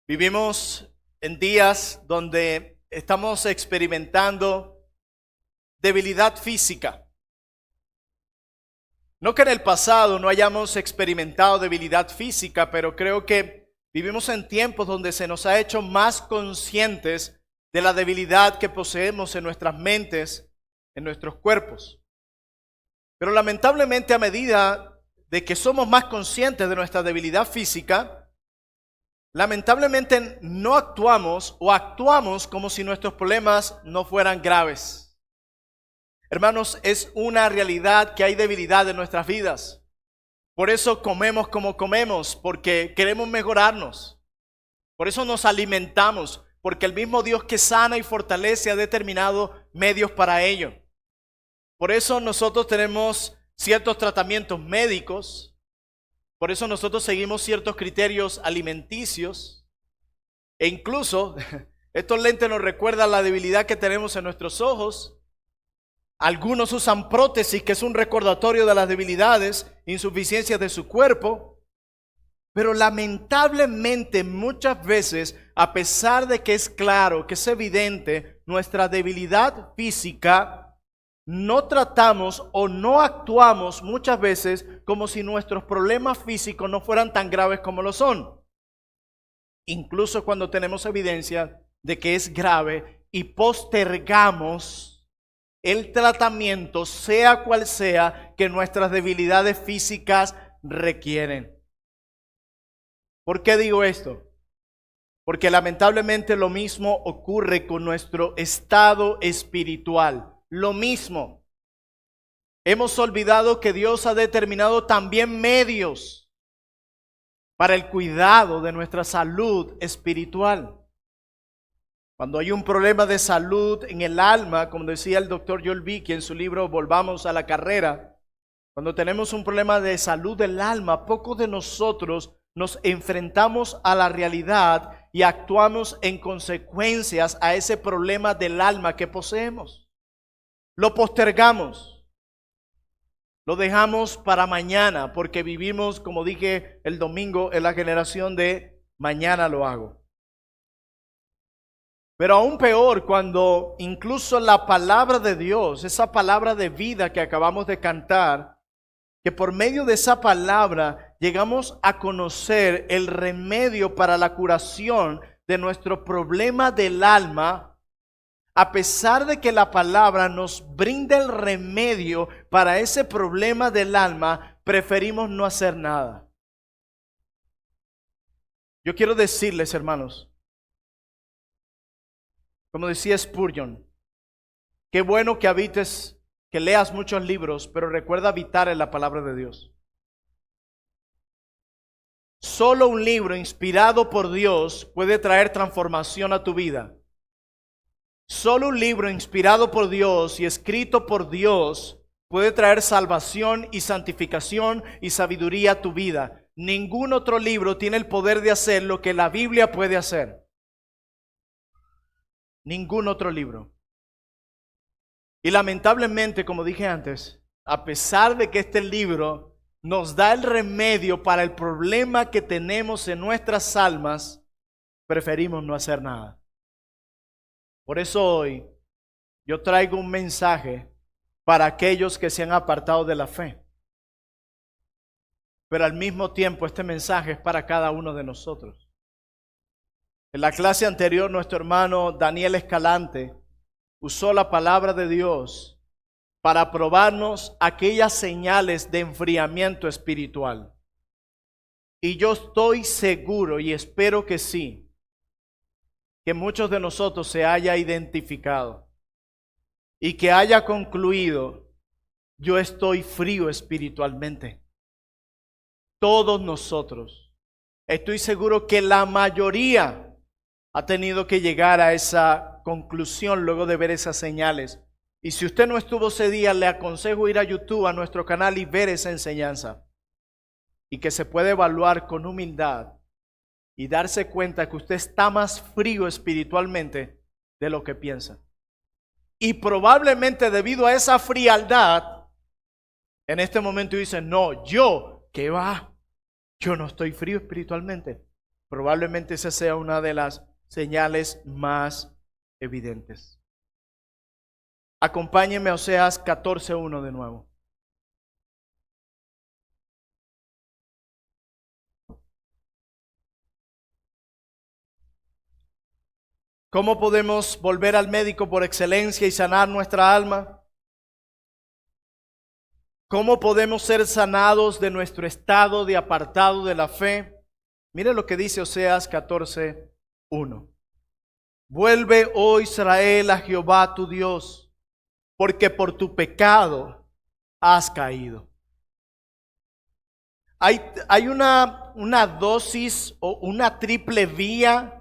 Vivimos en días donde estamos experimentando debilidad física. No que en el pasado no hayamos experimentado debilidad física, pero creo que vivimos en tiempos donde se nos ha hecho más conscientes de la debilidad que poseemos en nuestras mentes, en nuestros cuerpos. Pero lamentablemente, a medida de que somos más conscientes de nuestra debilidad física, lamentablemente no actuamos o actuamos como si nuestros problemas no fueran graves. Hermanos, es una realidad que hay debilidad en nuestras vidas. Por eso comemos como comemos, porque queremos mejorarnos. Por eso nos alimentamos, porque el mismo Dios que sana y fortalece ha determinado medios para ello. Por eso nosotros tenemos ciertos tratamientos médicos. Por eso nosotros seguimos ciertos criterios alimenticios. E incluso estos lentes nos recuerdan la debilidad que tenemos en nuestros ojos. Algunos usan prótesis, que es un recordatorio de las debilidades, insuficiencias de su cuerpo. Pero lamentablemente muchas veces, a pesar de que es claro, que es evidente nuestra debilidad física, no tratamos o no actuamos muchas veces como si nuestros problemas físicos no fueran tan graves como lo son. Incluso cuando tenemos evidencia de que es grave y postergamos el tratamiento, sea cual sea, que nuestras debilidades físicas requieren. ¿Por qué digo esto? Porque lamentablemente lo mismo ocurre con nuestro estado espiritual. Lo mismo. Hemos olvidado que Dios ha determinado también medios para el cuidado de nuestra salud espiritual. Cuando hay un problema de salud en el alma, como decía el doctor Joel Beeke en su libro Volvamos a la Carrera, cuando tenemos un problema de salud del alma, pocos de nosotros nos enfrentamos a la realidad y actuamos en consecuencias a ese problema del alma que poseemos. Lo postergamos, lo dejamos para mañana, porque vivimos, como dije el domingo, en la generación de mañana lo hago. Pero aún peor, cuando incluso la palabra de Dios, esa palabra de vida que acabamos de cantar, que por medio de esa palabra llegamos a conocer el remedio para la curación de nuestro problema del alma, a pesar de que la palabra nos brinda el remedio para ese problema del alma, preferimos no hacer nada. Yo quiero decirles, hermanos, como decía Spurgeon, qué bueno que habites, que leas muchos libros, pero recuerda habitar en la palabra de Dios. Solo un libro inspirado por Dios puede traer transformación a tu vida. Solo un libro inspirado por Dios y escrito por Dios puede traer salvación y santificación y sabiduría a tu vida. Ningún otro libro tiene el poder de hacer lo que la Biblia puede hacer. Ningún otro libro. Y lamentablemente, como dije antes, a pesar de que este libro nos da el remedio para el problema que tenemos en nuestras almas, preferimos no hacer nada. Por eso hoy yo traigo un mensaje para aquellos que se han apartado de la fe. Pero al mismo tiempo este mensaje es para cada uno de nosotros. En la clase anterior nuestro hermano Daniel Escalante usó la palabra de Dios para probarnos aquellas señales de enfriamiento espiritual. Y yo estoy seguro y espero que sí, que muchos de nosotros se haya identificado y que haya concluido: yo estoy frío espiritualmente. Todos nosotros, estoy seguro que la mayoría ha tenido que llegar a esa conclusión luego de ver esas señales. Y si usted no estuvo ese día, le aconsejo ir a YouTube, a nuestro canal, y ver esa enseñanza. Y que se puede evaluar con humildad y darse cuenta que usted está más frío espiritualmente de lo que piensa. Y probablemente debido a esa frialdad, en este momento dice: no, ¿qué va? Yo no estoy frío espiritualmente. Probablemente esa sea una de las señales más evidentes. Acompáñenme a Oseas 14:1 de nuevo. ¿Cómo podemos volver al médico por excelencia y sanar nuestra alma? ¿Cómo podemos ser sanados de nuestro estado de apartado de la fe? Mire lo que dice Oseas 14:1. Vuelve, oh Israel, a Jehová tu Dios, porque por tu pecado has caído. Hay una dosis o una triple vía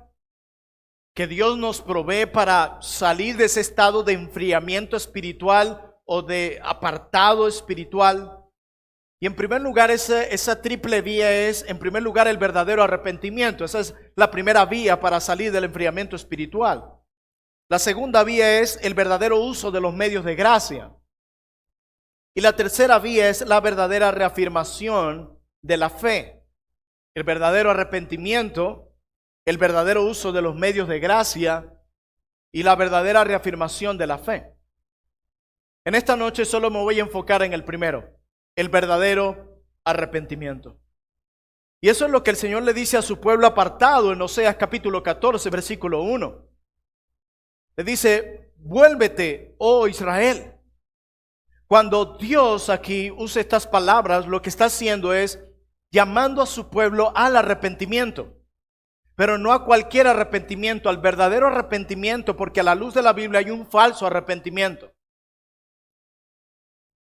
que Dios nos provee para salir de ese estado de enfriamiento espiritual o de apartado espiritual. Y en primer lugar, esa triple vía es, en primer lugar, el verdadero arrepentimiento. Esa es la primera vía para salir del enfriamiento espiritual. La segunda vía es el verdadero uso de los medios de gracia. Y la tercera vía es la verdadera reafirmación de la fe. El verdadero arrepentimiento, el verdadero uso de los medios de gracia y la verdadera reafirmación de la fe. En esta noche solo me voy a enfocar en el primero, el verdadero arrepentimiento. Y eso es lo que el Señor le dice a su pueblo apartado en Oseas capítulo 14, versículo 1. Le dice, vuélvete, oh Israel. Cuando Dios aquí usa estas palabras, lo que está haciendo es llamando a su pueblo al arrepentimiento. Pero no a cualquier arrepentimiento, al verdadero arrepentimiento, porque a la luz de la Biblia hay un falso arrepentimiento.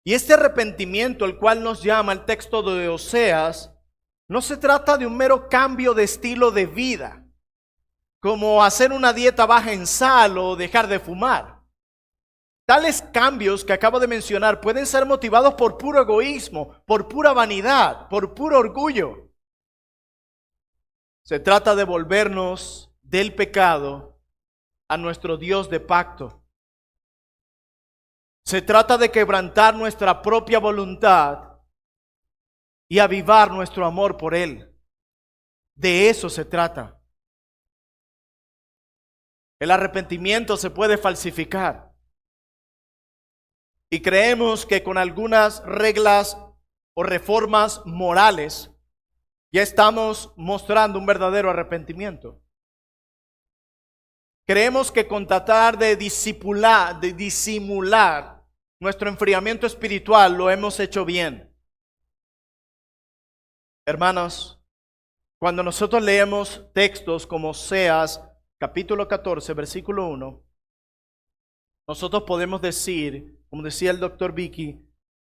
Y este arrepentimiento, el cual nos llama el texto de Oseas, no se trata de un mero cambio de estilo de vida, como hacer una dieta baja en sal o dejar de fumar. Tales cambios que acabo de mencionar pueden ser motivados por puro egoísmo, por pura vanidad, por puro orgullo. Se trata de volvernos del pecado a nuestro Dios de pacto. Se trata de quebrantar nuestra propia voluntad y avivar nuestro amor por Él. De eso se trata. El arrepentimiento se puede falsificar. Y creemos que con algunas reglas o reformas morales ya estamos mostrando un verdadero arrepentimiento. Creemos que con tratar de disimular nuestro enfriamiento espiritual lo hemos hecho bien. Hermanos, cuando nosotros leemos textos como Oseas capítulo 14, versículo 1, nosotros podemos decir, como decía el doctor Vicky,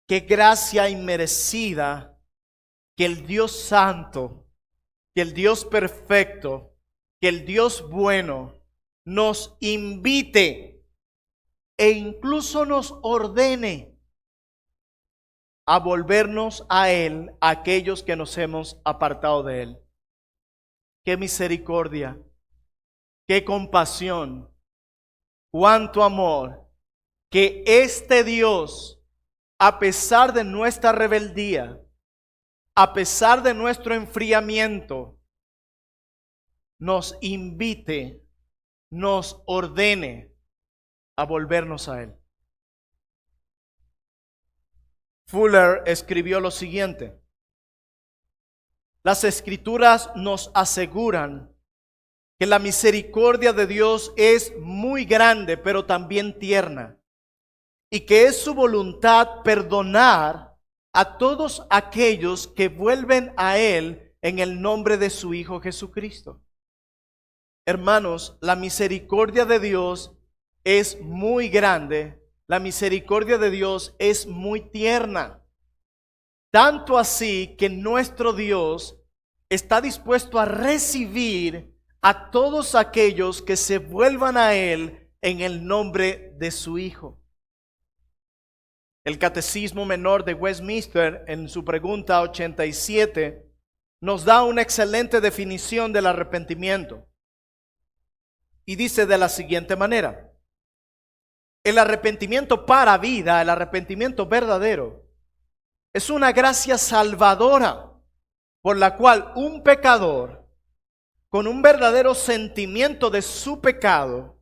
qué gracia inmerecida que el Dios santo, que el Dios perfecto, que el Dios bueno nos invite e incluso nos ordene a volvernos a Él, a aquellos que nos hemos apartado de Él. Qué misericordia, qué compasión, cuánto amor, que este Dios, a pesar de nuestra rebeldía, a pesar de nuestro enfriamiento, nos invite, nos ordene a volvernos a Él. Fuller escribió lo siguiente: las Escrituras nos aseguran que la misericordia de Dios es muy grande, pero también tierna, y que es su voluntad perdonar a todos aquellos que vuelven a Él en el nombre de su Hijo Jesucristo. Hermanos, la misericordia de Dios es muy grande, la misericordia de Dios es muy tierna. Tanto así que nuestro Dios está dispuesto a recibir a todos aquellos que se vuelvan a Él en el nombre de su Hijo. El Catecismo Menor de Westminster, en su pregunta 87, nos da una excelente definición del arrepentimiento. Y dice de la siguiente manera: el arrepentimiento para vida, el arrepentimiento verdadero, es una gracia salvadora por la cual un pecador con un verdadero sentimiento de su pecado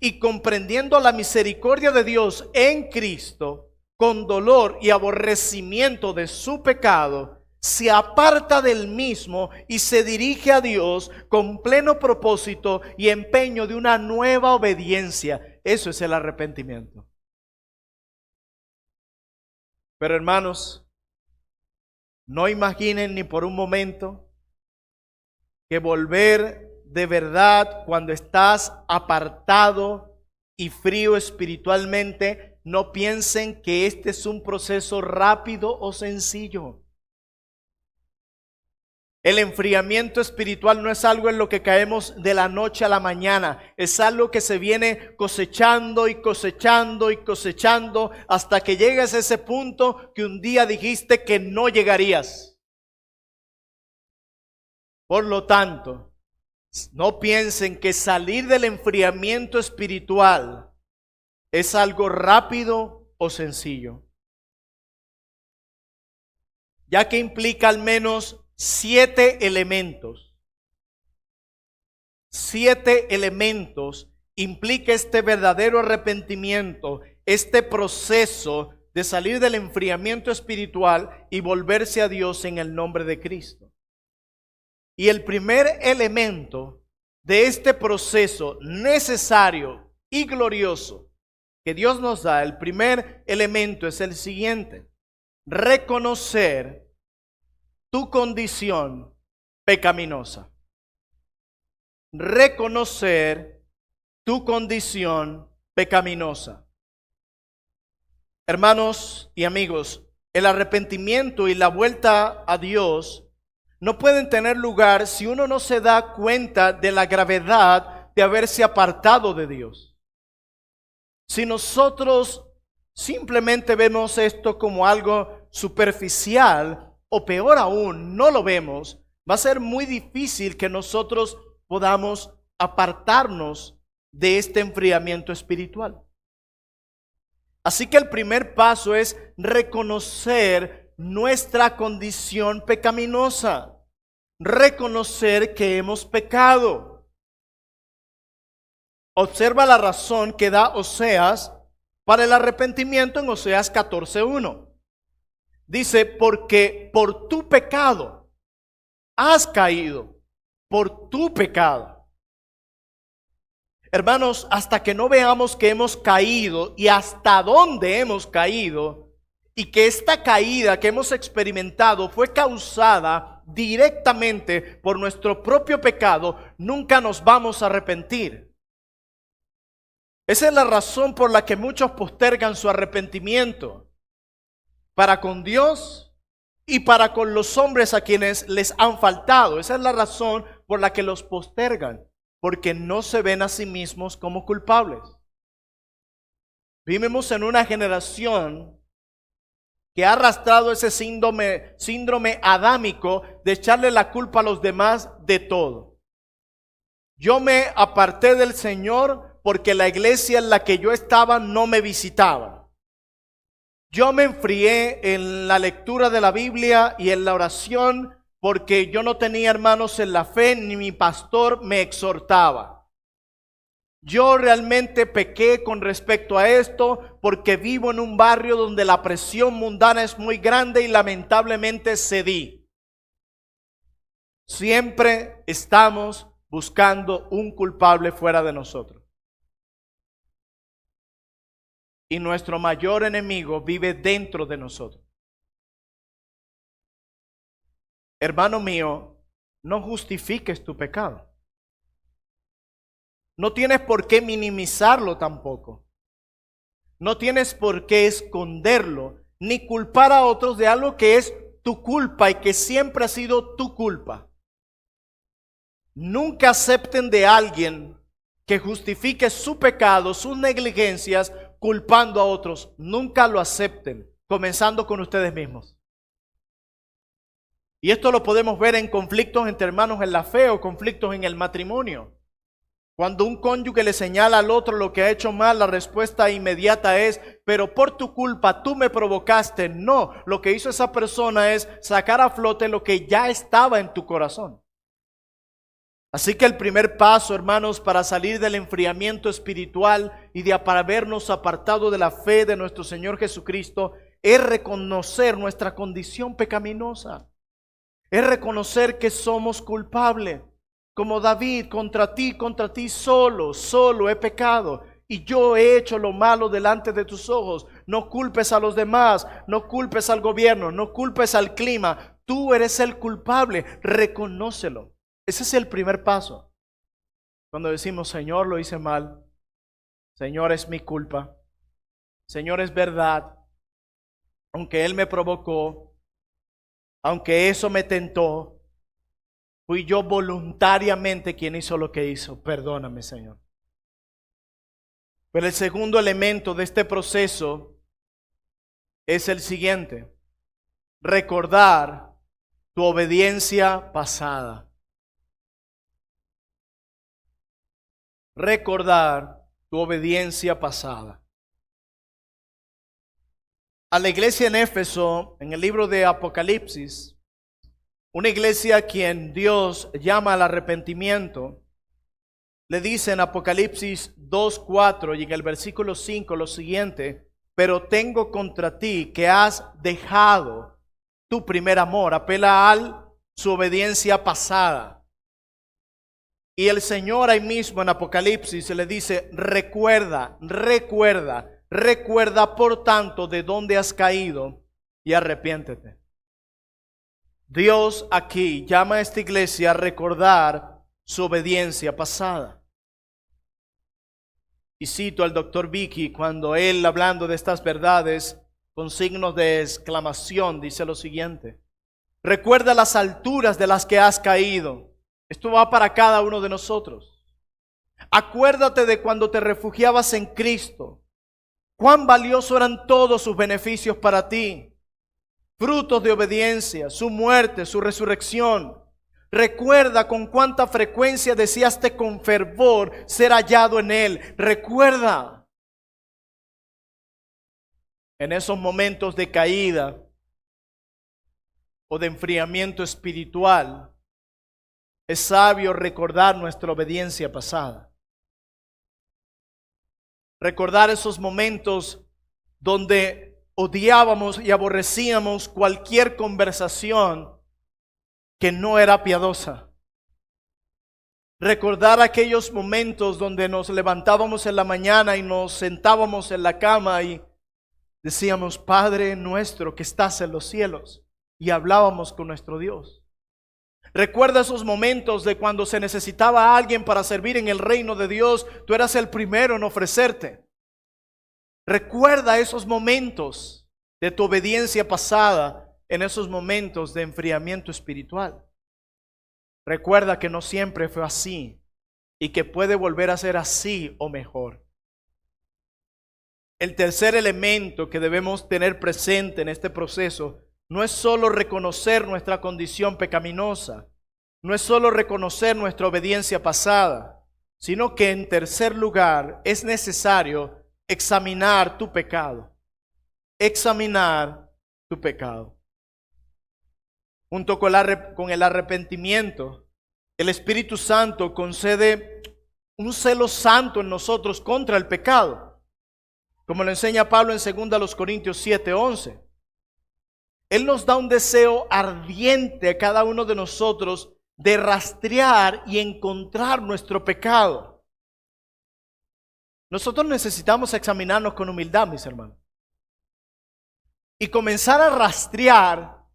y comprendiendo la misericordia de Dios en Cristo, con dolor y aborrecimiento de su pecado, se aparta del mismo y se dirige a Dios con pleno propósito y empeño de una nueva obediencia. Eso es el arrepentimiento. Pero hermanos, no imaginen ni por un momento que volver de verdad cuando estás apartado y frío espiritualmente, no piensen que este es un proceso rápido o sencillo. El enfriamiento espiritual no es algo en lo que caemos de la noche a la mañana. Es algo que se viene cosechando y cosechando y cosechando hasta que llegues a ese punto que un día dijiste que no llegarías. Por lo tanto, no piensen que salir del enfriamiento espiritual es algo rápido o sencillo, ya que implica al menos 7 elementos. 7 elementos implica este verdadero arrepentimiento, este proceso de salir del enfriamiento espiritual y volverse a Dios en el nombre de Cristo. Y el primer elemento de este proceso necesario y glorioso que Dios nos da, el primer elemento es el siguiente: reconocer tu condición pecaminosa. Reconocer tu condición pecaminosa. Hermanos y amigos, el arrepentimiento y la vuelta a Dios no pueden tener lugar si uno no se da cuenta de la gravedad de haberse apartado de Dios. Si nosotros simplemente vemos esto como algo superficial, o peor aún, no lo vemos, va a ser muy difícil que nosotros podamos apartarnos de este enfriamiento espiritual. Así que el primer paso es reconocer nuestra condición pecaminosa, reconocer que hemos pecado. Observa la razón que da Oseas para el arrepentimiento en Oseas 14:1. Dice, porque por tu pecado has caído, por tu pecado. Hermanos, hasta que no veamos que hemos caído y hasta dónde hemos caído, y que esta caída que hemos experimentado fue causada directamente por nuestro propio pecado, nunca nos vamos a arrepentir. Esa es la razón por la que muchos postergan su arrepentimiento para con Dios y para con los hombres a quienes les han faltado. Esa es la razón por la que los postergan, porque no se ven a sí mismos como culpables. Vivimos en una generación que ha arrastrado ese síndrome adámico de echarle la culpa a los demás de todo. Yo me aparté del Señor porque la iglesia en la que yo estaba no me visitaba. Yo me enfrié en la lectura de la Biblia y en la oración porque yo no tenía hermanos en la fe, ni mi pastor me exhortaba. Yo realmente pequé con respecto a esto porque vivo en un barrio donde la presión mundana es muy grande y lamentablemente cedí. Siempre estamos buscando un culpable fuera de nosotros. Y nuestro mayor enemigo vive dentro de nosotros. Hermano mío, no justifiques tu pecado. No tienes por qué minimizarlo tampoco. No tienes por qué esconderlo, ni culpar a otros de algo que es tu culpa y que siempre ha sido tu culpa. Nunca acepten de alguien que justifique su pecado, sus negligencias, culpando a otros. Nunca lo acepten, comenzando con ustedes mismos. Y esto lo podemos ver en conflictos entre hermanos en la fe o conflictos en el matrimonio. Cuando un cónyuge le señala al otro lo que ha hecho mal, la respuesta inmediata es, pero por tu culpa tú me provocaste. No, lo que hizo esa persona es sacar a flote lo que ya estaba en tu corazón. Así que el primer paso, hermanos, para salir del enfriamiento espiritual y de habernos apartado de la fe de nuestro Señor Jesucristo, es reconocer nuestra condición pecaminosa. Es reconocer que somos culpables. Como David, contra ti solo he pecado. Y yo he hecho lo malo delante de tus ojos. No culpes a los demás, no culpes al gobierno, no culpes al clima. Tú eres el culpable, reconócelo. Ese es el primer paso. Cuando decimos, Señor, lo hice mal. Señor, es mi culpa. Señor, es verdad. Aunque Él me provocó, aunque eso me tentó, fui yo voluntariamente quien hizo lo que hizo. Perdóname, Señor. Pero el segundo elemento de este proceso es el siguiente: recordar tu obediencia pasada. Recordar tu obediencia pasada. A la iglesia en Éfeso, en el libro de Apocalipsis, una iglesia a quien Dios llama al arrepentimiento, le dice en Apocalipsis 2:4 y en el versículo 5 lo siguiente: pero tengo contra ti que has dejado tu primer amor. Apela a su obediencia pasada. Y el Señor ahí mismo en Apocalipsis le dice: recuerda por tanto de dónde has caído y arrepiéntete. Dios aquí llama a esta iglesia a recordar su obediencia pasada. Y cito al doctor Vicky cuando él, hablando de estas verdades con signos de exclamación, dice lo siguiente: recuerda las alturas de las que has caído. Esto va para cada uno de nosotros. Acuérdate de cuando te refugiabas en Cristo. Cuán valiosos eran todos sus beneficios para ti. Frutos de obediencia, su muerte, su resurrección. Recuerda con cuánta frecuencia deseaste con fervor ser hallado en Él. Recuerda. En esos momentos de caída o de enfriamiento espiritual, es sabio recordar nuestra obediencia pasada. Recordar esos momentos donde odiábamos y aborrecíamos cualquier conversación que no era piadosa. Recordar aquellos momentos donde nos levantábamos en la mañana y nos sentábamos en la cama y decíamos: Padre nuestro que estás en los cielos, y hablábamos con nuestro Dios. Recuerda esos momentos de cuando se necesitaba a alguien para servir en el reino de Dios. Tú eras el primero en ofrecerte. Recuerda esos momentos de tu obediencia pasada, en esos momentos de enfriamiento espiritual. Recuerda que no siempre fue así y que puede volver a ser así o mejor. El tercer elemento que debemos tener presente en este proceso no es solo reconocer nuestra condición pecaminosa, no es solo reconocer nuestra obediencia pasada, sino que en tercer lugar es necesario examinar tu pecado. Examinar tu pecado. Junto con el arrepentimiento, el Espíritu Santo concede un celo santo en nosotros contra el pecado, como lo enseña Pablo en 2 Corintios 7:11. Él nos da un deseo ardiente a cada uno de nosotros de rastrear y encontrar nuestro pecado. Nosotros necesitamos examinarnos con humildad, mis hermanos, y comenzar a rastrear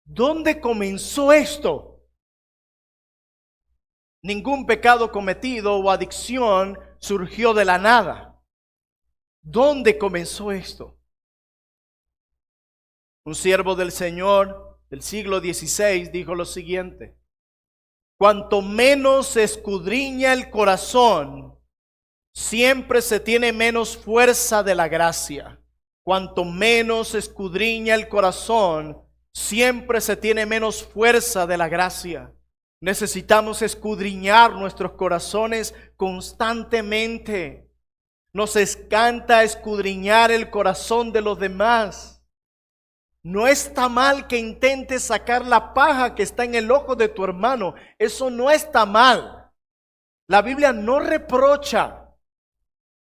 dónde comenzó esto. Ningún pecado cometido o adicción surgió de la nada. ¿Dónde comenzó esto? Un siervo del Señor del siglo XVI dijo lo siguiente: cuanto menos se escudriña el corazón, siempre se tiene menos fuerza de la gracia. Cuanto menos se escudriña el corazón, siempre se tiene menos fuerza de la gracia. Necesitamos escudriñar nuestros corazones constantemente. Nos encanta escudriñar el corazón de los demás. No está mal que intentes sacar la paja que está en el ojo de tu hermano. Eso no está mal. La Biblia no reprocha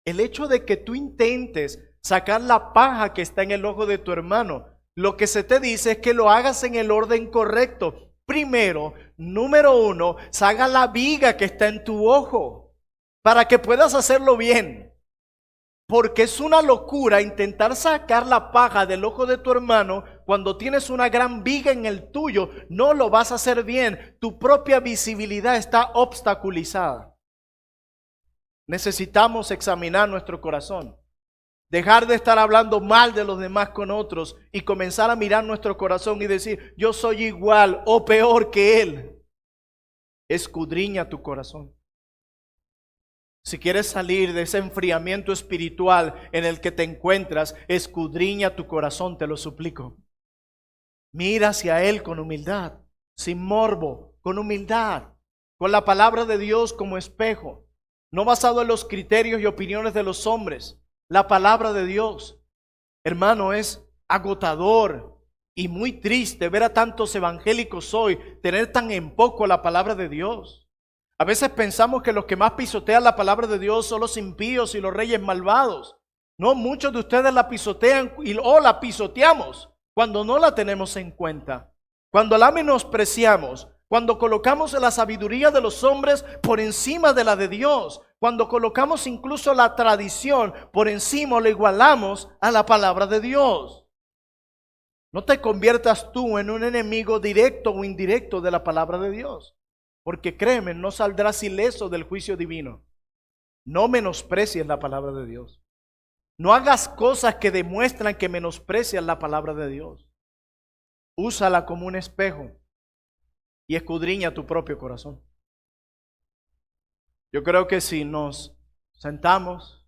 el hecho de que tú intentes sacar la paja que está en el ojo de tu hermano. Lo que se te dice es que lo hagas en el orden correcto. Primero, número uno, saca la viga que está en tu ojo para que puedas hacerlo bien. Porque es una locura intentar sacar la paja del ojo de tu hermano cuando tienes una gran viga en el tuyo. No lo vas a hacer bien. Tu propia visibilidad está obstaculizada. Necesitamos examinar nuestro corazón. Dejar de estar hablando mal de los demás con otros y comenzar a mirar nuestro corazón y decir, yo soy igual o peor que él. Escudriña tu corazón. Si quieres salir de ese enfriamiento espiritual en el que te encuentras, escudriña tu corazón, te lo suplico. Mira hacia Él con humildad, sin morbo, con humildad, con la palabra de Dios como espejo, no basado en los criterios y opiniones de los hombres, la palabra de Dios. Hermano, es agotador y muy triste ver a tantos evangélicos hoy tener tan en poco la palabra de Dios. A veces pensamos que los que más pisotean la palabra de Dios son los impíos y los reyes malvados. No, muchos de ustedes la pisotean o la pisoteamos cuando no la tenemos en cuenta. Cuando la menospreciamos, cuando colocamos la sabiduría de los hombres por encima de la de Dios, cuando colocamos incluso la tradición por encima o le igualamos a la palabra de Dios. No te conviertas tú en un enemigo directo o indirecto de la palabra de Dios. Porque créeme, no saldrás ileso del juicio divino. No menosprecies la palabra de Dios. No hagas cosas que demuestran que menosprecias la palabra de Dios. Úsala como un espejo y escudriña tu propio corazón. Yo creo que si nos sentamos,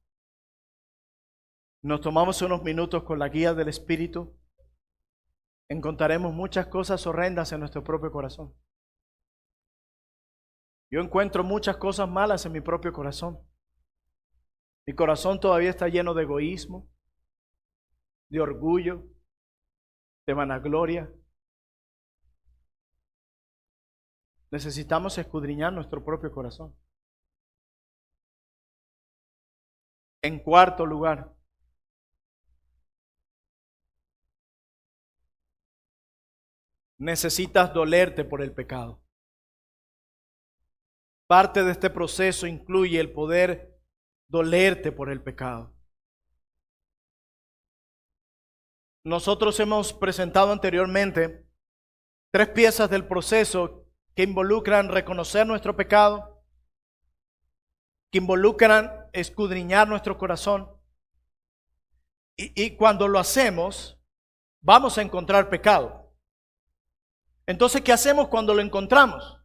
nos tomamos unos minutos con la guía del Espíritu, encontraremos muchas cosas horrendas en nuestro propio corazón. Yo encuentro muchas cosas malas en mi propio corazón. Mi corazón todavía está lleno de egoísmo, de orgullo, de vanagloria. Necesitamos escudriñar nuestro propio corazón. En cuarto lugar, necesitas dolerte por el pecado. Parte de este proceso incluye el poder dolerte por el pecado. Nosotros hemos presentado anteriormente 3 piezas del proceso que involucran reconocer nuestro pecado, que involucran escudriñar nuestro corazón. Y cuando lo hacemos, vamos a encontrar pecado. Entonces, ¿qué hacemos cuando lo encontramos?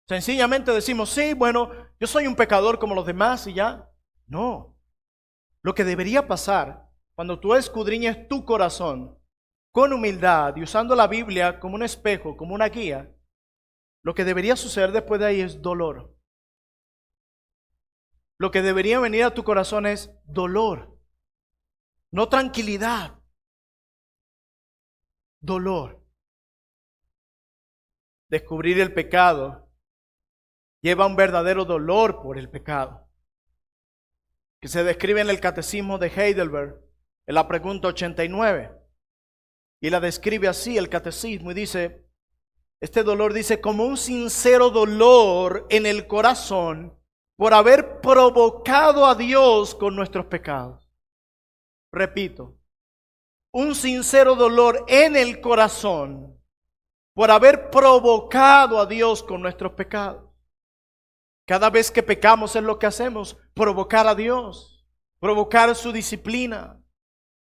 Sencillamente decimos, sí, bueno, yo soy un pecador como los demás y ya. No. Lo que debería pasar cuando tú escudriñes tu corazón con humildad y usando la Biblia como un espejo, como una guía, lo que debería suceder después de ahí es dolor. Lo que debería venir a tu corazón es dolor, no tranquilidad, dolor. Descubrir el pecado lleva un verdadero dolor por el pecado, que se describe en el Catecismo de Heidelberg, en la pregunta 89. Y la describe así el Catecismo y dice, este dolor dice, como un sincero dolor en el corazón por haber provocado a Dios con nuestros pecados. Repito, un sincero dolor en el corazón por haber provocado a Dios con nuestros pecados. Cada vez que pecamos es lo que hacemos, provocar a Dios, provocar su disciplina,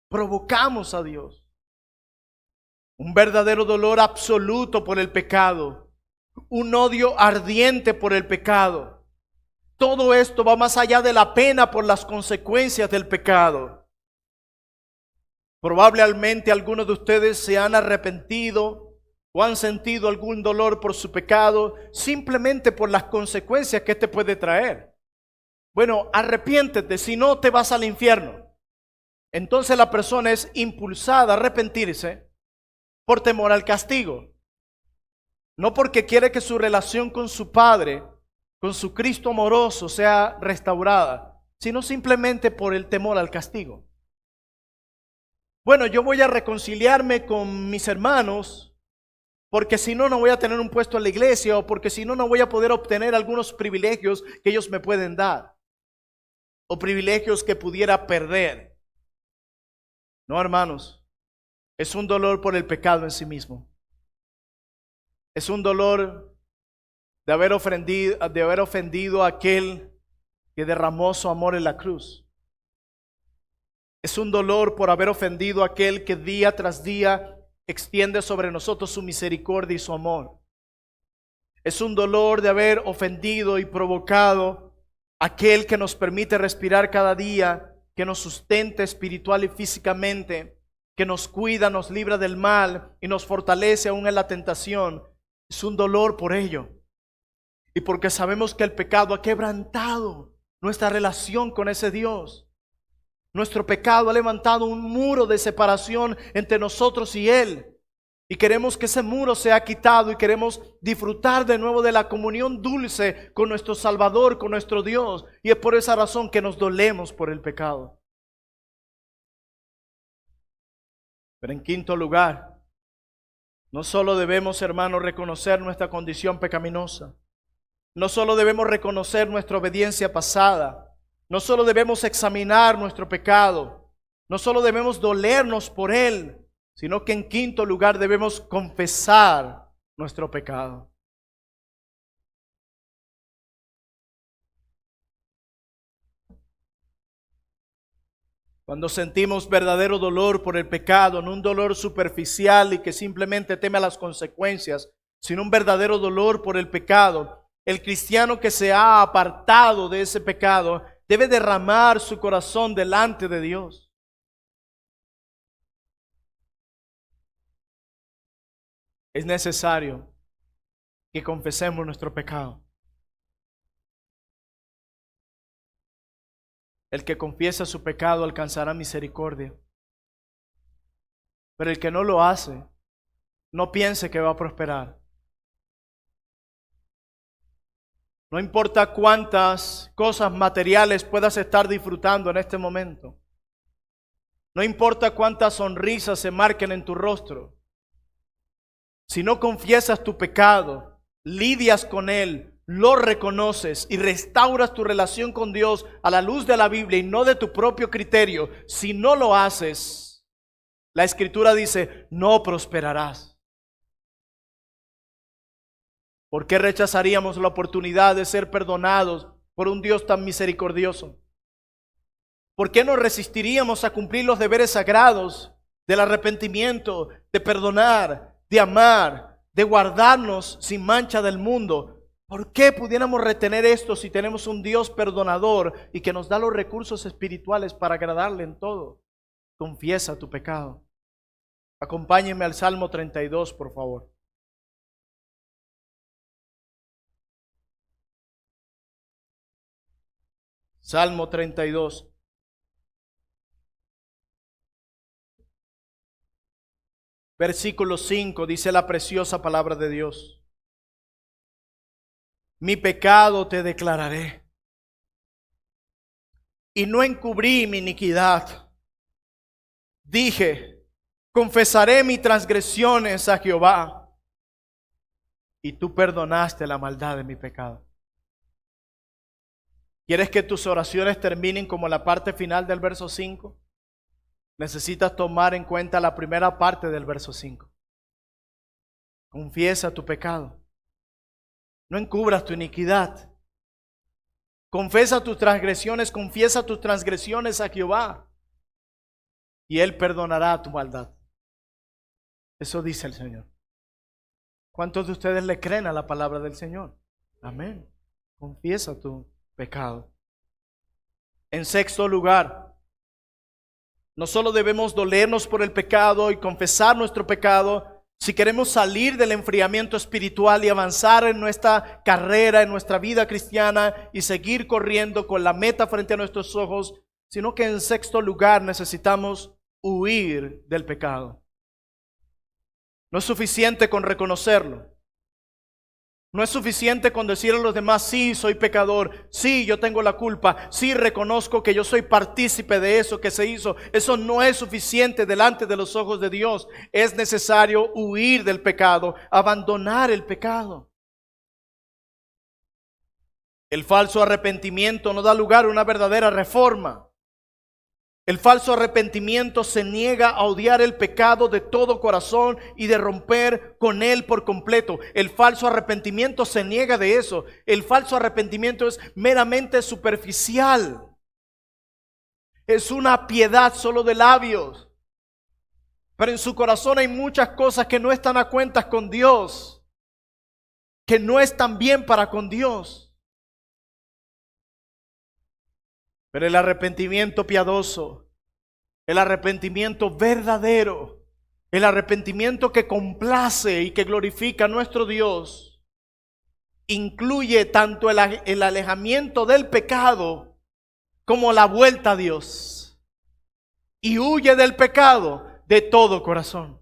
provocamos a Dios. Un verdadero dolor absoluto por el pecado, un odio ardiente por el pecado. Todo esto va más allá de la pena por las consecuencias del pecado. Probablemente algunos de ustedes se han arrepentido o han sentido algún dolor por su pecado simplemente por las consecuencias que este puede traer. Bueno, arrepiéntete, si no te vas al infierno. Entonces la persona es impulsada a arrepentirse por temor al castigo. No porque quiere que su relación con su Padre, con su Cristo amoroso, sea restaurada, sino simplemente por el temor al castigo. Bueno, yo voy a reconciliarme con mis hermanos porque si no, no voy a tener un puesto en la iglesia, o porque si no, no voy a poder obtener algunos privilegios que ellos me pueden dar, o privilegios que pudiera perder. No, hermanos, es un dolor por el pecado en sí mismo. Es un dolor de haber ofendido a aquel que derramó su amor en la cruz. Es un dolor por haber ofendido a aquel que día tras día extiende sobre nosotros su misericordia y su amor. Es un dolor de haber ofendido y provocado a aquel que nos permite respirar cada día, que nos sustenta espiritual y físicamente, que nos cuida, nos libra del mal y nos fortalece aún en la tentación. Es un dolor por ello. Y porque sabemos que el pecado ha quebrantado nuestra relación con ese Dios. Nuestro pecado ha levantado un muro de separación entre nosotros y Él. Y queremos que ese muro sea quitado y queremos disfrutar de nuevo de la comunión dulce con nuestro Salvador, con nuestro Dios. Y es por esa razón que nos dolemos por el pecado. Pero en quinto lugar, no solo debemos, hermanos, reconocer nuestra condición pecaminosa. No solo debemos reconocer nuestra obediencia pasada. No solo debemos examinar nuestro pecado, no solo debemos dolernos por él, sino que en quinto lugar debemos confesar nuestro pecado. Cuando sentimos verdadero dolor por el pecado, no un dolor superficial y que simplemente teme a las consecuencias, sino un verdadero dolor por el pecado, el cristiano que se ha apartado de ese pecado debe derramar su corazón delante de Dios. Es necesario que confesemos nuestro pecado. El que confiesa su pecado alcanzará misericordia. Pero el que no lo hace, no piense que va a prosperar. No importa cuántas cosas materiales puedas estar disfrutando en este momento. No importa cuántas sonrisas se marquen en tu rostro. Si no confiesas tu pecado, lidias con él, lo reconoces y restauras tu relación con Dios a la luz de la Biblia y no de tu propio criterio, si no lo haces, la Escritura dice, no prosperarás. ¿Por qué rechazaríamos la oportunidad de ser perdonados por un Dios tan misericordioso? ¿Por qué nos resistiríamos a cumplir los deberes sagrados del arrepentimiento, de perdonar, de amar, de guardarnos sin mancha del mundo? ¿Por qué pudiéramos retener esto si tenemos un Dios perdonador y que nos da los recursos espirituales para agradarle en todo? Confiesa tu pecado. Acompáñenme al Salmo 32, por favor. Salmo 32. Versículo 5 dice la preciosa palabra de Dios. Mi pecado te declararé y no encubrí mi iniquidad. Dije, confesaré mis transgresiones a Jehová y tú perdonaste la maldad de mi pecado. ¿Quieres que tus oraciones terminen como la parte final del verso 5? Necesitas tomar en cuenta la primera parte del verso 5. Confiesa tu pecado. No encubras tu iniquidad. Confiesa tus transgresiones a Jehová. Y Él perdonará tu maldad. Eso dice el Señor. ¿Cuántos de ustedes le creen a la palabra del Señor? Amén. Confiesa tu pecado. En sexto lugar, no solo debemos dolernos por el pecado y confesar nuestro pecado, si queremos salir del enfriamiento espiritual y avanzar en nuestra carrera, en nuestra vida cristiana y seguir corriendo con la meta frente a nuestros ojos, sino que en sexto lugar necesitamos huir del pecado. No es suficiente con reconocerlo. No es suficiente con decirle a los demás, sí, soy pecador, sí, yo tengo la culpa, sí, reconozco que yo soy partícipe de eso que se hizo. Eso no es suficiente delante de los ojos de Dios. Es necesario huir del pecado, abandonar el pecado. El falso arrepentimiento no da lugar a una verdadera reforma. El falso arrepentimiento se niega a odiar el pecado de todo corazón y de romper con él por completo. El falso arrepentimiento se niega de eso. El falso arrepentimiento es meramente superficial. Es una piedad solo de labios. Pero en su corazón hay muchas cosas que no están a cuentas con Dios, que no están bien para con Dios. Pero el arrepentimiento piadoso, el arrepentimiento verdadero, el arrepentimiento que complace y que glorifica a nuestro Dios, incluye tanto el alejamiento del pecado como la vuelta a Dios. Y huye del pecado de todo corazón.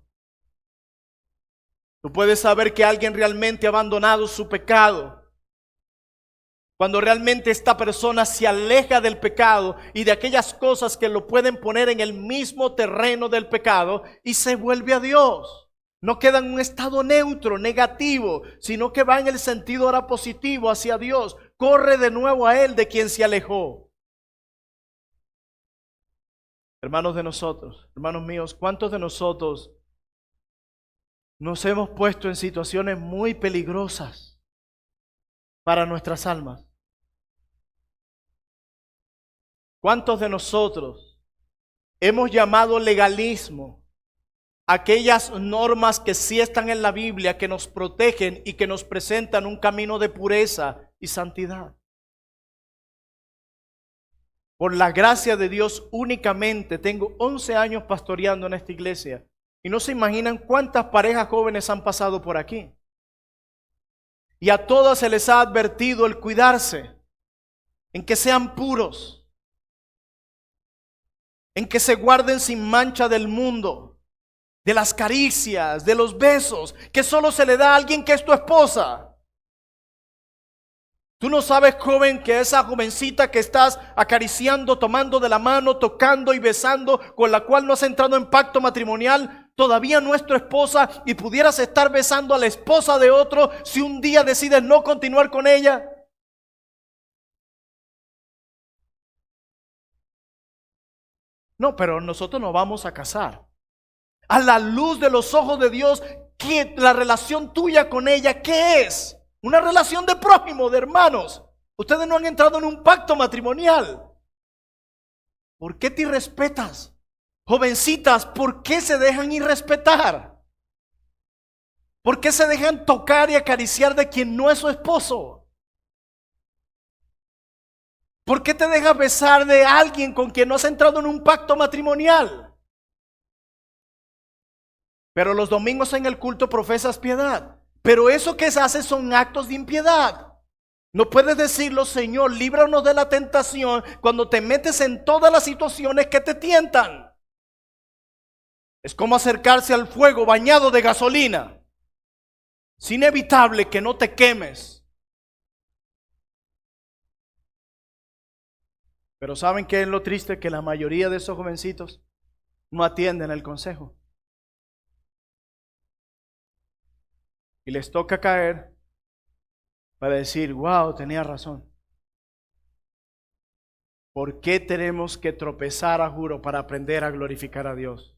Tú puedes saber que alguien realmente ha abandonado su pecado cuando realmente esta persona se aleja del pecado y de aquellas cosas que lo pueden poner en el mismo terreno del pecado y se vuelve a Dios. No queda en un estado neutro, negativo, sino que va en el sentido ahora positivo hacia Dios. Corre de nuevo a Él de quien se alejó. Hermanos de nosotros, hermanos míos, ¿cuántos de nosotros nos hemos puesto en situaciones muy peligrosas para nuestras almas? ¿Cuántos de nosotros hemos llamado legalismo aquellas normas que sí están en la Biblia, que nos protegen y que nos presentan un camino de pureza y santidad? Por la gracia de Dios únicamente, tengo 11 años pastoreando en esta iglesia y no se imaginan cuántas parejas jóvenes han pasado por aquí. Y a todas se les ha advertido el cuidarse, en que sean puros, en que se guarden sin mancha del mundo, de las caricias, de los besos, que solo se le da a alguien que es tu esposa. Tú no sabes, joven, que esa jovencita que estás acariciando, tomando de la mano, tocando y besando, con la cual no has entrado en pacto matrimonial, todavía no es tu esposa y pudieras estar besando a la esposa de otro si un día decides no continuar con ella. No, pero nosotros nos vamos a casar. A la luz de los ojos de Dios, ¿qué la relación tuya con ella qué es? Una relación de prójimo, de hermanos. Ustedes no han entrado en un pacto matrimonial. ¿Por qué te irrespetas? Jovencitas, ¿por qué se dejan irrespetar? ¿Por qué se dejan tocar y acariciar de quien no es su esposo? ¿Por qué te dejas besar de alguien con quien no has entrado en un pacto matrimonial? Pero los domingos en el culto profesas piedad. Pero eso que se hace son actos de impiedad. No puedes decirlo, Señor, líbranos de la tentación, cuando te metes en todas las situaciones que te tientan. Es como acercarse al fuego bañado de gasolina. Es inevitable que no te quemes. Pero ¿saben qué es lo triste? Que la mayoría de esos jovencitos no atienden el consejo. Y les toca caer para decir, wow, tenía razón. ¿Por qué tenemos que tropezar a juro para aprender a glorificar a Dios?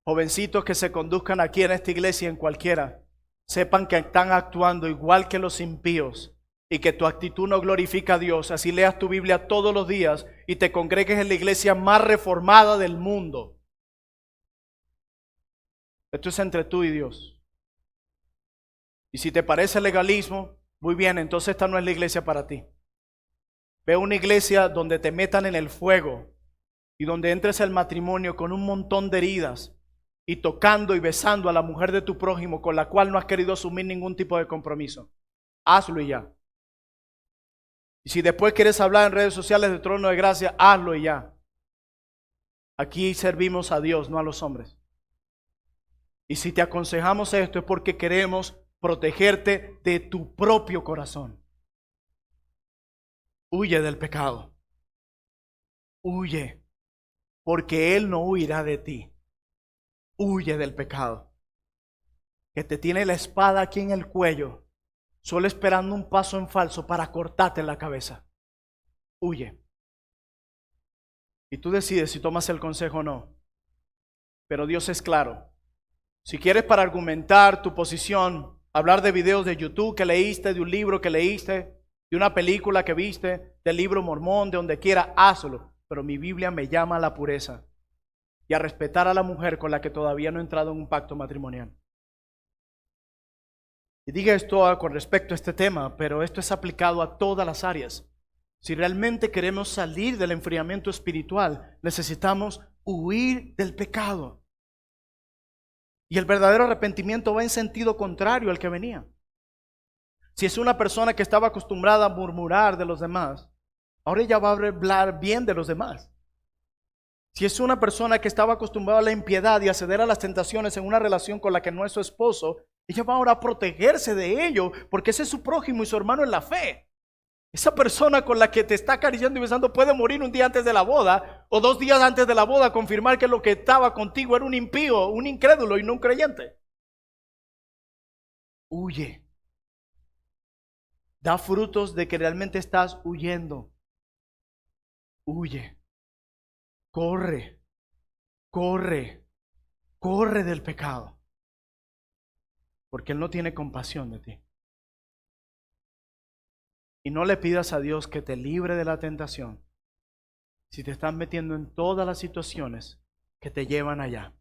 Jovencitos que se conduzcan aquí en esta iglesia y en cualquiera, sepan que están actuando igual que los impíos y que tu actitud no glorifica a Dios. Así leas tu Biblia todos los días y te congregues en la iglesia más reformada del mundo. Esto es entre tú y Dios. Y si te parece legalismo, muy bien, entonces esta no es la iglesia para ti. Ve una iglesia donde te metan en el fuego y donde entres al matrimonio con un montón de heridas y tocando y besando a la mujer de tu prójimo con la cual no has querido asumir ningún tipo de compromiso. Hazlo y ya. Y si después quieres hablar en redes sociales de Trono de Gracia, hazlo y ya. Aquí servimos a Dios, no a los hombres. Y si te aconsejamos esto es porque queremos protegerte de tu propio corazón. Huye del pecado. Huye, porque Él no huirá de ti. Huye del pecado, que te tiene la espada aquí en el cuello, solo esperando un paso en falso para cortarte la cabeza. Huye. Y tú decides si tomas el consejo o no. Pero Dios es claro. Si quieres para argumentar tu posición, hablar de videos de YouTube que leíste, de un libro que leíste, de una película que viste, del libro mormón, de donde quiera, hazlo. Pero mi Biblia me llama a la pureza y a respetar a la mujer con la que todavía no he entrado en un pacto matrimonial. Y diga esto con respecto a este tema, pero esto es aplicado a todas las áreas. Si realmente queremos salir del enfriamiento espiritual, necesitamos huir del pecado. Y el verdadero arrepentimiento va en sentido contrario al que venía. Si es una persona que estaba acostumbrada a murmurar de los demás, ahora ella va a hablar bien de los demás. Si es una persona que estaba acostumbrada a la impiedad y a ceder a las tentaciones en una relación con la que no es su esposo, ella va ahora a protegerse de ello, porque ese es su prójimo y su hermano en la fe. Esa persona con la que te está acariciando y besando puede morir un día antes de la boda o 2 días antes de la boda, confirmar que lo que estaba contigo era un impío, un incrédulo y no un creyente. Huye. Da frutos de que realmente estás huyendo. Huye. Corre. Corre. Corre del pecado. Porque Él no tiene compasión de ti. Y no le pidas a Dios que te libre de la tentación si te estás metiendo en todas las situaciones que te llevan allá.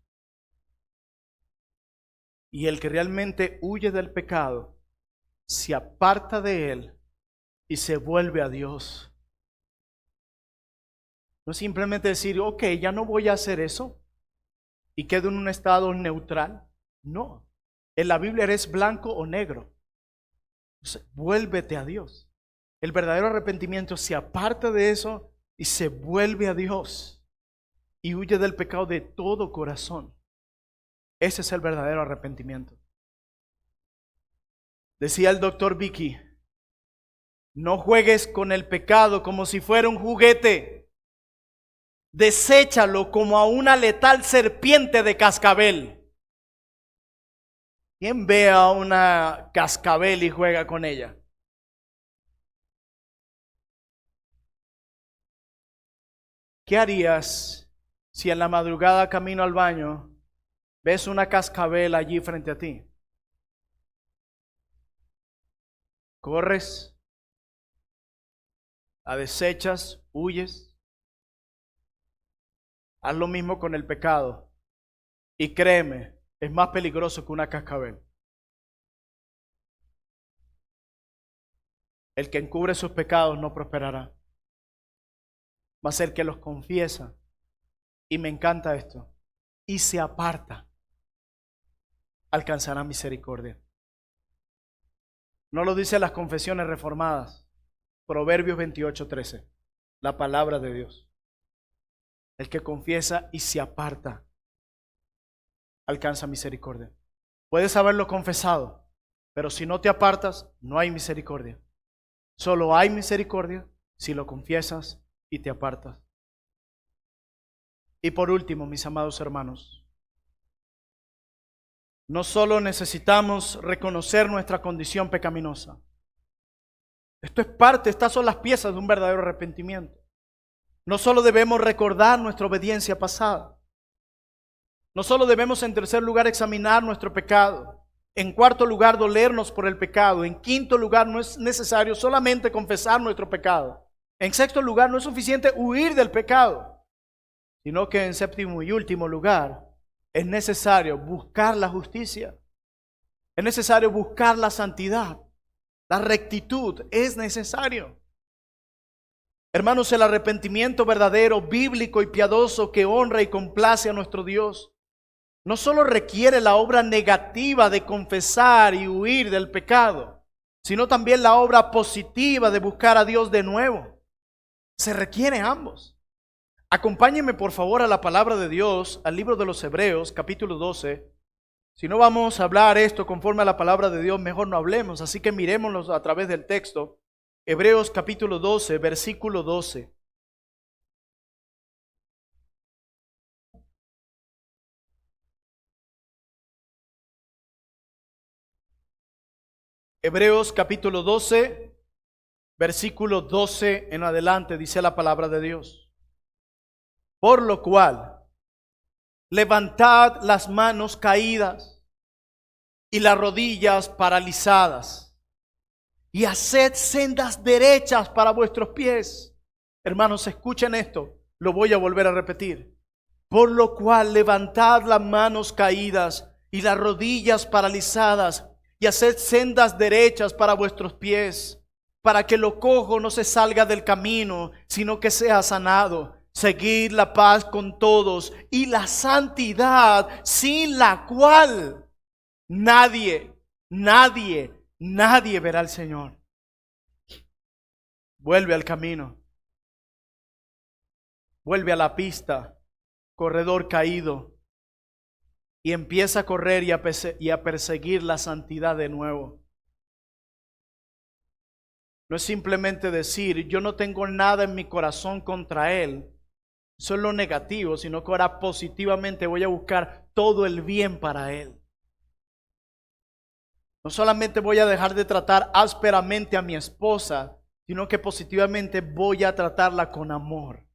Y el que realmente huye del pecado se aparta de él y se vuelve a Dios. No simplemente decir, ok, ya no voy a hacer eso y quedo en un estado neutral. No, en la Biblia eres blanco o negro. Entonces, vuélvete a Dios. El verdadero arrepentimiento se aparta de eso y se vuelve a Dios y huye del pecado de todo corazón. Ese es el verdadero arrepentimiento. Decía el doctor Vicky, no juegues con el pecado como si fuera un juguete. Deséchalo como a una letal serpiente de cascabel. ¿Quién ve a una cascabel y juega con ella? ¿Qué harías si en la madrugada camino al baño ves una cascabel allí frente a ti? ¿Corres? ¿La desechas? ¿Huyes? Haz lo mismo con el pecado. Y créeme, es más peligroso que una cascabel. El que encubre sus pecados no prosperará. Va a ser que los confiesa. Y me encanta esto. Y se aparta. Alcanzará misericordia. No lo dicen las confesiones reformadas. Proverbios 28:13. La palabra de Dios. El que confiesa y se aparta alcanza misericordia. Puedes haberlo confesado, pero si no te apartas, no hay misericordia. Solo hay misericordia si lo confiesas y te apartas. Y por último, mis amados hermanos, no solo necesitamos reconocer nuestra condición pecaminosa. Esto es parte, estas son las piezas de un verdadero arrepentimiento. No solo debemos recordar nuestra obediencia pasada. No solo debemos en tercer lugar examinar nuestro pecado. En cuarto lugar, dolernos por el pecado. En quinto lugar, no es necesario solamente confesar nuestro pecado. En sexto lugar, no es suficiente huir del pecado, sino que en séptimo y último lugar, es necesario buscar la justicia. Es necesario buscar la santidad. La rectitud es necesario. Hermanos, el arrepentimiento verdadero, bíblico y piadoso que honra y complace a nuestro Dios, no solo requiere la obra negativa de confesar y huir del pecado, sino también la obra positiva de buscar a Dios de nuevo. Se requiere ambos. Acompáñenme por favor a la palabra de Dios, al libro de los Hebreos, capítulo 12, Si no vamos a hablar esto conforme a la palabra de Dios, mejor no hablemos. Así que miremoslo a través del texto. Hebreos capítulo 12, versículo 12. Hebreos capítulo 12, versículo 12 en adelante, dice la palabra de Dios. Por lo cual, levantad las manos caídas y las rodillas paralizadas, y haced sendas derechas para vuestros pies. Hermanos, escuchen esto, lo voy a volver a repetir. Por lo cual, levantad las manos caídas y las rodillas paralizadas, y haced sendas derechas para vuestros pies, para que lo cojo no se salga del camino, sino que sea sanado. Seguid la paz con todos y la santidad, sin la cual nadie verá al Señor. Vuelve al camino. Vuelve a la pista, corredor caído, y empieza a correr y a perseguir la santidad de nuevo. No es simplemente decir, yo no tengo nada en mi corazón contra Él. Eso es lo negativo, sino que ahora positivamente voy a buscar todo el bien para Él. No solamente voy a dejar de tratar ásperamente a mi esposa, sino que positivamente voy a tratarla con amor.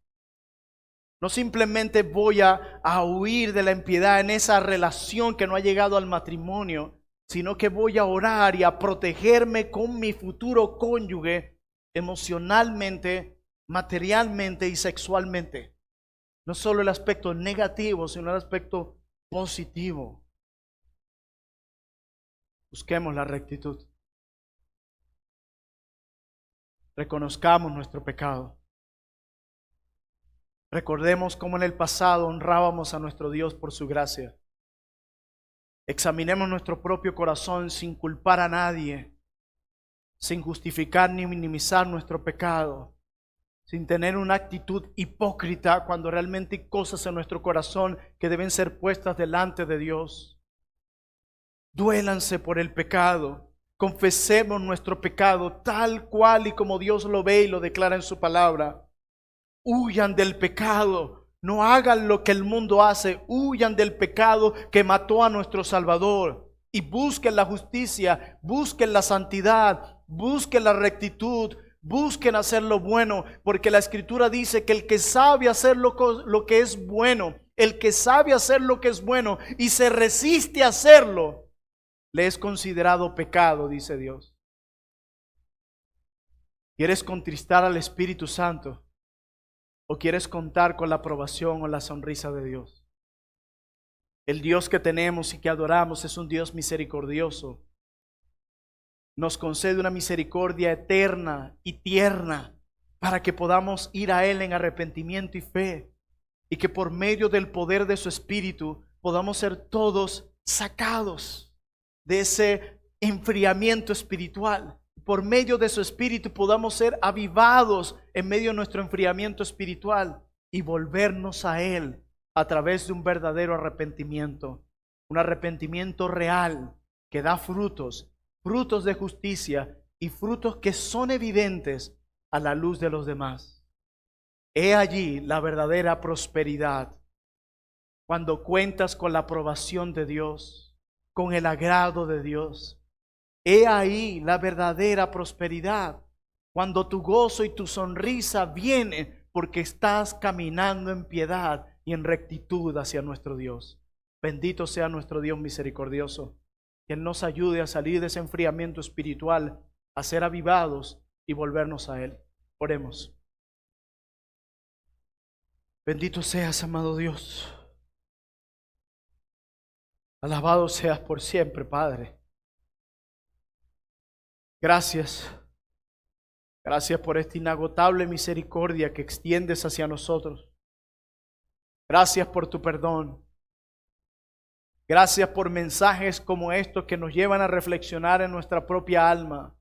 No simplemente voy a huir de la impiedad en esa relación que no ha llegado al matrimonio, sino que voy a orar y a protegerme con mi futuro cónyuge emocionalmente, materialmente y sexualmente. No solo el aspecto negativo, sino el aspecto positivo. Busquemos la rectitud. Reconozcamos nuestro pecado. Recordemos cómo en el pasado honrábamos a nuestro Dios por su gracia. Examinemos nuestro propio corazón sin culpar a nadie, sin justificar ni minimizar nuestro pecado, sin tener una actitud hipócrita cuando realmente hay cosas en nuestro corazón que deben ser puestas delante de Dios. Duélanse por el pecado, confesemos nuestro pecado tal cual y como Dios lo ve y lo declara en su palabra. Huyan del pecado, no hagan lo que el mundo hace, huyan del pecado que mató a nuestro Salvador y busquen la justicia, busquen la santidad, busquen la rectitud, busquen hacer lo bueno, porque la Escritura dice que el que sabe hacer lo que es bueno, el que sabe hacer lo que es bueno y se resiste a hacerlo, le es considerado pecado, dice Dios. ¿Quieres contristar al Espíritu Santo? ¿O quieres contar con la aprobación o la sonrisa de Dios? El Dios que tenemos y que adoramos es un Dios misericordioso. Nos concede una misericordia eterna y tierna para que podamos ir a Él en arrepentimiento y fe, y que por medio del poder de su Espíritu podamos ser todos sacados de ese enfriamiento espiritual. Por medio de su Espíritu podamos ser avivados en medio de nuestro enfriamiento espiritual y volvernos a Él a través de un verdadero arrepentimiento. Un arrepentimiento real que da frutos, frutos de justicia y frutos que son evidentes a la luz de los demás. He allí la verdadera prosperidad. Cuando cuentas con la aprobación de Dios, con el agrado de Dios. He ahí la verdadera prosperidad, cuando tu gozo y tu sonrisa vienen porque estás caminando en piedad y en rectitud hacia nuestro Dios. Bendito sea nuestro Dios misericordioso, que Él nos ayude a salir de ese enfriamiento espiritual, a ser avivados y volvernos a Él. Oremos. Bendito seas, amado Dios. Alabado seas por siempre, Padre. Gracias. Gracias por esta inagotable misericordia que extiendes hacia nosotros. Gracias por tu perdón. Gracias por mensajes como estos que nos llevan a reflexionar en nuestra propia alma.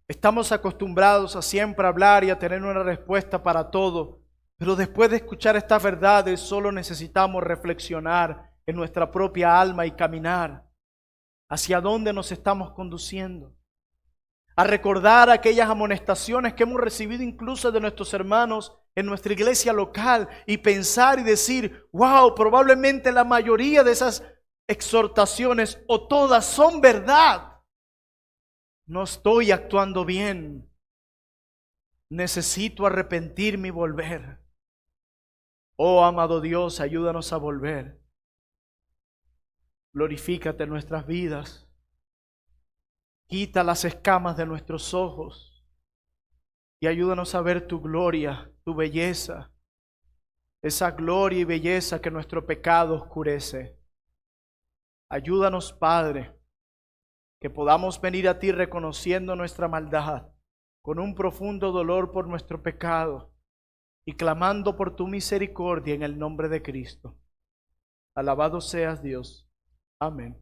Estamos acostumbrados a siempre hablar y a tener una respuesta para todo, pero después de escuchar estas verdades solo necesitamos reflexionar en nuestra propia alma y caminar hacia dónde nos estamos conduciendo. A recordar aquellas amonestaciones que hemos recibido incluso de nuestros hermanos en nuestra iglesia local y pensar y decir, wow, probablemente la mayoría de esas exhortaciones o todas son verdad. No estoy actuando bien. Necesito arrepentirme y volver. Oh, amado Dios, ayúdanos a volver. Glorifícate en nuestras vidas. Quita las escamas de nuestros ojos y ayúdanos a ver tu gloria, tu belleza, esa gloria y belleza que nuestro pecado oscurece. Ayúdanos, Padre, que podamos venir a ti reconociendo nuestra maldad, con un profundo dolor por nuestro pecado y clamando por tu misericordia en el nombre de Cristo. Alabado seas, Dios. Amén.